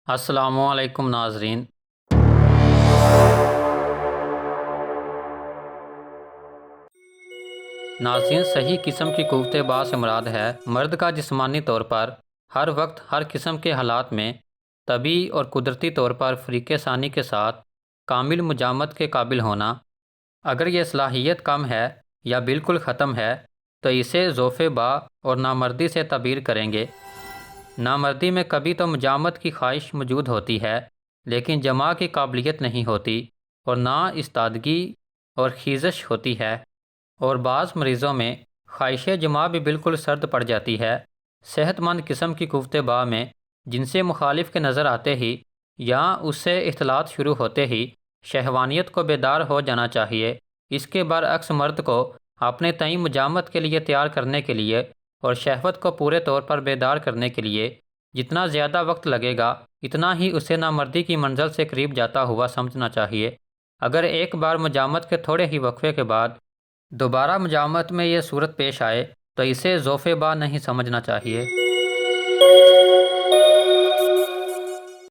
السلام علیکم ناظرین۔ صحیح قسم کی قوت با سے مراد ہے مرد کا جسمانی طور پر ہر وقت ہر قسم کے حالات میں طبیعی اور قدرتی طور پر فریق ثانی کے ساتھ کامل مجامت کے قابل ہونا۔ اگر یہ صلاحیت کم ہے یا بالکل ختم ہے تو اسے ضعف با اور نامردی سے تعبیر کریں گے۔ نامردی میں کبھی تو مجامت کی خواہش موجود ہوتی ہے لیکن جماع کی قابلیت نہیں ہوتی اور نہ استادگی اور خیزش ہوتی ہے، اور بعض مریضوں میں خواہش جماع بھی بالکل سرد پڑ جاتی ہے۔ صحت مند قسم کی قوت با میں جنس مخالف کے نظر آتے ہی یا اس سے اختلاط شروع ہوتے ہی شہوانیت کو بیدار ہو جانا چاہیے۔ اس کے برعکس مرد کو اپنے تئیں مجامت کے لیے تیار کرنے کے لیے اور شہوت کو پورے طور پر بیدار کرنے کے لیے جتنا زیادہ وقت لگے گا اتنا ہی اسے نامردی کی منزل سے قریب جاتا ہوا سمجھنا چاہیے۔ اگر ایک بار مجامت کے تھوڑے ہی وقفے کے بعد دوبارہ مجامت میں یہ صورت پیش آئے تو اسے ضعف با نہیں سمجھنا چاہیے۔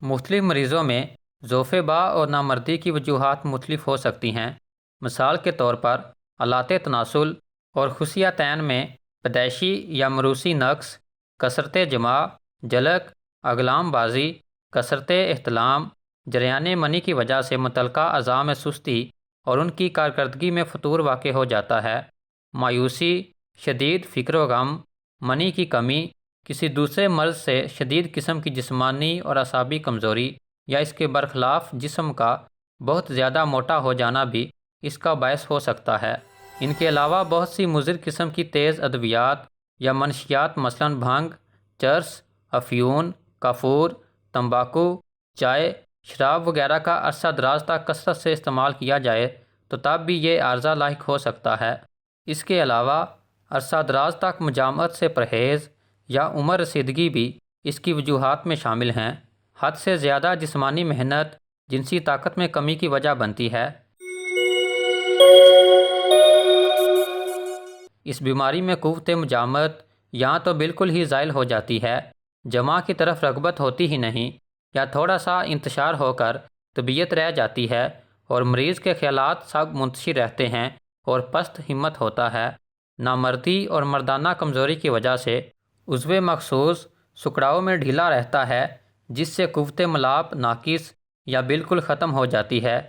مختلف مریضوں میں ضعف با اور نامردی کی وجوہات مختلف ہو سکتی ہیں۔ مثال کے طور پر آلات تناسل اور خصیتین میں پیدائشی یا موروثی نقص، کثرت جماع، جلک، اگلام بازی، کثرت احتلام، جریان منی کی وجہ سے متعلقہ اعضاء میں سستی اور ان کی کارکردگی میں فتور واقع ہو جاتا ہے، مایوسی، شدید فکر و غم، منی کی کمی، کسی دوسرے مرض سے شدید قسم کی جسمانی اور اعصابی کمزوری یا اس کے برخلاف جسم کا بہت زیادہ موٹا ہو جانا بھی اس کا باعث ہو سکتا ہے۔ ان کے علاوہ بہت سی مضر قسم کی تیز ادویات یا منشیات مثلاً بھنگ، چرس، افیون، کافور، تمباکو، چائے، شراب وغیرہ کا عرصہ دراز تک کثرت سے استعمال کیا جائے تو تب بھی یہ عارضہ لاحق ہو سکتا ہے۔ اس کے علاوہ عرصہ دراز تک مجامعت سے پرہیز یا عمر رسیدگی بھی اس کی وجوہات میں شامل ہیں۔ حد سے زیادہ جسمانی محنت جنسی طاقت میں کمی کی وجہ بنتی ہے۔ اس بیماری میں قوت مجامت یا تو بالکل ہی زائل ہو جاتی ہے، جماع کی طرف رغبت ہوتی ہی نہیں، یا تھوڑا سا انتشار ہو کر طبیعت رہ جاتی ہے اور مریض کے خیالات سب منتشر رہتے ہیں اور پست ہمت ہوتا ہے۔ نامردی اور مردانہ کمزوری کی وجہ سے عضو مخصوص سکڑاؤ میں ڈھیلا رہتا ہے جس سے قوت ملاپ ناقص یا بالکل ختم ہو جاتی ہے۔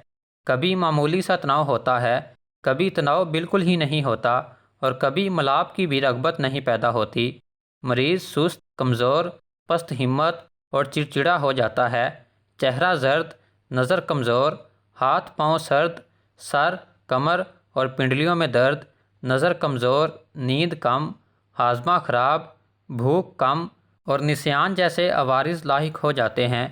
کبھی معمولی سا تناؤ ہوتا ہے، کبھی تناؤ بالکل ہی نہیں ہوتا اور کبھی ملاپ کی بھی رغبت نہیں پیدا ہوتی۔ مریض سست، کمزور، پست ہمت اور چڑچڑا ہو جاتا ہے، چہرہ زرد، نظر کمزور، ہاتھ پاؤں سرد، سر، کمر اور پنڈلیوں میں درد، نظر کمزور، نیند کم، ہاضمہ خراب، بھوک کم اور نسیان جیسے عوارض لاحق ہو جاتے ہیں۔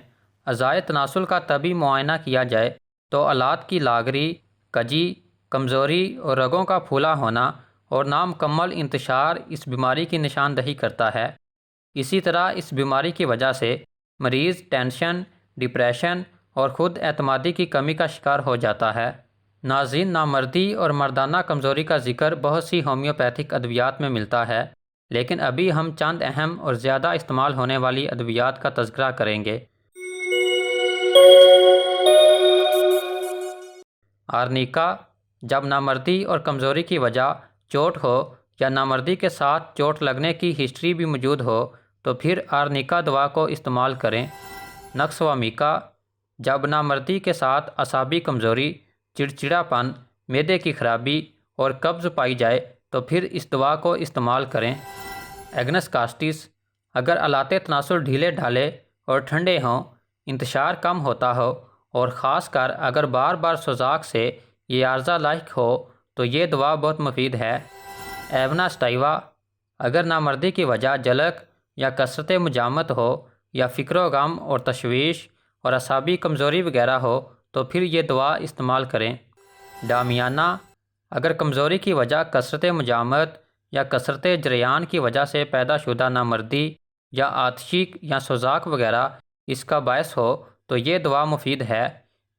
اعضائے تناسل کا طبی معائنہ کیا جائے تو آلات کی لاغری، کجی، کمزوری اور رگوں کا پھولا ہونا اور نامکمل انتشار اس بیماری کی نشاندہی کرتا ہے۔ اسی طرح اس بیماری کی وجہ سے مریض ٹینشن، ڈپریشن اور خود اعتمادی کی کمی کا شکار ہو جاتا ہے۔ ناظرین، نامردی اور مردانہ کمزوری کا ذکر بہت سی ہومیوپیتھک ادویات میں ملتا ہے، لیکن ابھی ہم چند اہم اور زیادہ استعمال ہونے والی ادویات کا تذکرہ کریں گے۔ آرنیکا، جب نامردی اور کمزوری کی وجہ چوٹ ہو یا نامردی کے ساتھ چوٹ لگنے کی ہسٹری بھی موجود ہو تو پھر آرنیکا دوا کو استعمال کریں۔ نکسوامیکا، جب نامردی کے ساتھ اعصابی کمزوری، چڑچڑا پن، معدے کی خرابی اور قبض پائی جائے تو پھر اس دوا کو استعمال کریں۔ ایگنس کاسٹس، اگر آلات تناسل ڈھیلے ڈھالے اور ٹھنڈے ہوں، انتشار کم ہوتا ہو اور خاص کر اگر بار بار سوزاک سے یہ عارضہ لاحق ہو تو یہ دوا بہت مفید ہے۔ ایونا سٹائیوا، اگر نامردی کی وجہ جلک یا کثرت مجامت ہو یا فکر و غم اور تشویش اور اعصابی کمزوری وغیرہ ہو تو پھر یہ دوا استعمال کریں۔ ڈامیانا، اگر کمزوری کی وجہ کثرت مجامت یا کثرت جریان کی وجہ سے پیدا شدہ نامردی یا آتشی یا سوزاک وغیرہ اس کا باعث ہو تو یہ دوا مفید ہے۔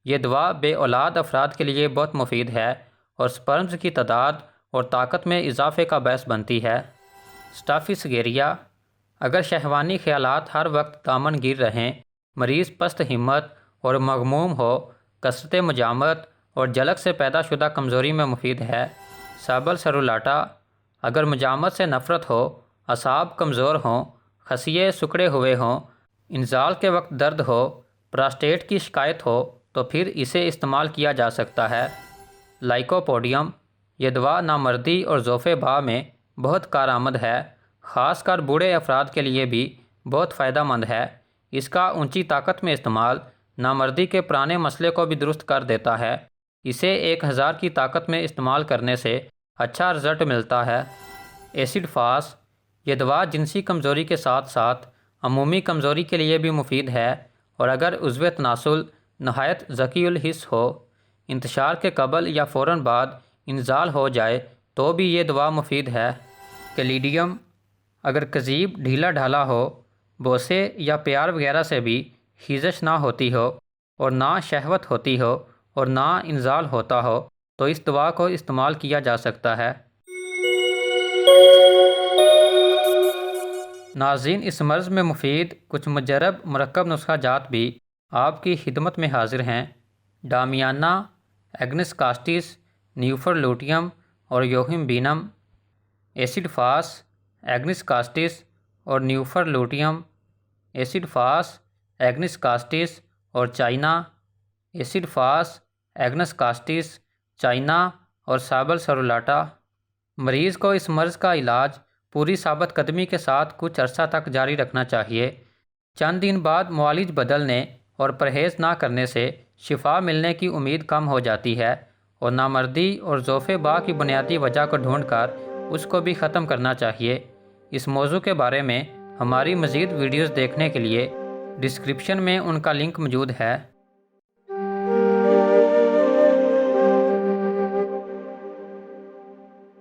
یہ دوا بے اولاد افراد کے لیے بہت مفید ہے اور سپرمز کی تعداد اور طاقت میں اضافے کا باعث بنتی ہے۔ سٹافیسگیریا، اگر شہوانی خیالات ہر وقت دامن گیر رہیں مریض پست ہمت اور مغموم ہو، کثرت مجامت اور جلک سے پیدا شدہ کمزوری میں مفید ہے۔ سابل سرولاٹا، اگر مجامت سے نفرت ہو، اعصاب کمزور ہوں، خصیے سکڑے ہوئے ہوں، انزال کے وقت درد ہو، پراسٹیٹ کی شکایت ہو تو پھر اسے استعمال کیا جا سکتا ہے۔ لائکوپوڈیم، یہ دوا نامردی اور ضعف باء میں بہت کارآمد ہے، خاص کر بوڑھے افراد کے لیے بھی بہت فائدہ مند ہے۔ اس کا اونچی طاقت میں استعمال نامردی کے پرانے مسئلے کو بھی درست کر دیتا ہے۔ اسے 1000 کی طاقت میں استعمال کرنے سے اچھا رزلٹ ملتا ہے۔ ایسڈ فاس، یہ دوا جنسی کمزوری کے ساتھ ساتھ عمومی کمزوری کے لیے بھی مفید ہے، اور اگر عضو تناسل نہایت ذکی الحس ہو، انتشار کے قبل یا فوراً بعد انزال ہو جائے تو بھی یہ دوا مفید ہے۔ کلیڈیم، اگر کذیب ڈھیلا ڈھالا ہو، بوسے یا پیار وغیرہ سے بھی خیزش نہ ہوتی ہو، اور نہ شہوت ہوتی ہو اور نہ انزال ہوتا ہو تو اس دوا کو استعمال کیا جا سکتا ہے۔ ناظرین، اس مرض میں مفید کچھ مجرب مرکب نسخہ جات بھی آپ کی خدمت میں حاضر ہیں۔ ڈامیانا، ایگنس کاسٹس، نیوفرلوٹیم اور yohimbinum. Acid phos, agnus castus اور nuphar luteum. Acid phos, agnus castus اور china. Acid phos, agnus castus, china اور سابل سرولاٹا۔ مریض کو اس مرض کا علاج پوری ثابت قدمی کے ساتھ کچھ عرصہ تک جاری رکھنا چاہیے۔ چند دن بعد معالج بدلنے اور پرہیز نہ کرنے سے شفا ملنے کی امید کم ہو جاتی ہے، اور نامردی اور ضعف باء کی بنیادی وجہ کو ڈھونڈ کر اس کو بھی ختم کرنا چاہیے۔ اس موضوع کے بارے میں ہماری مزید ویڈیوز دیکھنے کے لیے ڈسکرپشن میں ان کا لنک موجود ہے۔